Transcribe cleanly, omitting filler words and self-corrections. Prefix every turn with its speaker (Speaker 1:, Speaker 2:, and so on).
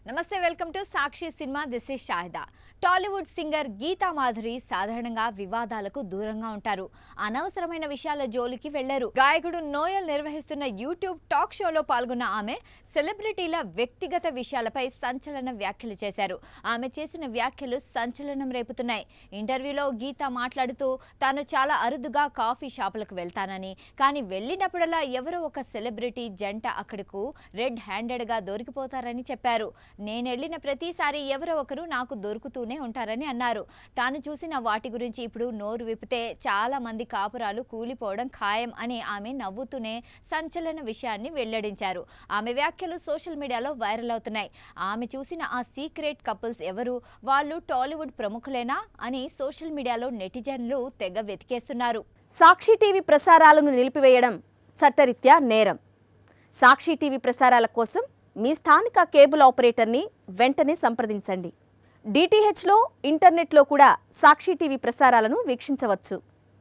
Speaker 1: నమస్తే, welcome to Sakshi cinema. This is Shahida. Tollywood singer Geetha Madhuri సాధారణంగా వివాదాలకు దూరంగా ఉంటారు. అనవసరమైన విషయాల జోలికి వెళ్లరు. గాయకుడు నోయల్ నిర్వహిస్తున్న యూట్యూబ్ టాక్ షోలో పాల్గొన్న ఆమె సెలబ్రిటీల వ్యక్తిగత విషయాలపై సంచలన వ్యాఖ్యలు చేశారు. ఆమె చేసిన వ్యాఖ్యలు సంచలనం రేపుతున్నాయి. ఇంటర్వ్యూలో గీతా మాట్లాడుతూ తాను చాలా అరుదుగా కాఫీ షాపులకు వెళ్తానని, కానీ వెళ్ళినప్పుడల్లా ఎవరో ఒక సెలబ్రిటీ జంట అక్కడకు రెడ్ హ్యాండెడ్గా దొరికిపోతారని చెప్పారు. నేనెళ్లిన ప్రతిసారి ఎవరో ఒకరు నాకు దొరుకుతూనే ఉంటారని అన్నారు. తాను చూసిన వాటి గురించి ఇప్పుడు నోరు విప్పితే చాలా మంది కాపురాలు కూలిపోవడం ఖాయం అని ఆమె నవ్వుతూనే సంచలన విషయాన్ని వెల్లడించారు. ఆమె వ్యాఖ్యలు సోషల్ మీడియాలో వైరల్ అవుతున్నాయి. ఆమె చూసిన ఆ సీక్రెట్ కపుల్స్ ఎవరు, వాళ్ళు టాలీవుడ్ ప్రముఖులేనా అని సోషల్ మీడియాలో నెటిజన్లు తెగ వెతికేస్తున్నారు.
Speaker 2: సాక్షి టీవీ ప్రసారాలను నిలిపివేయడం చట్టరీత్యా నేరం. సాక్షి టీవీ ప్రసారాల కోసం మీ స్థానిక కేబుల్ ఆపరేటర్ని వెంటనే సంప్రదించండి. డిటిహెచ్లో, ఇంటర్నెట్లో కూడా సాక్షి టీవీ ప్రసారాలను వీక్షించవచ్చు.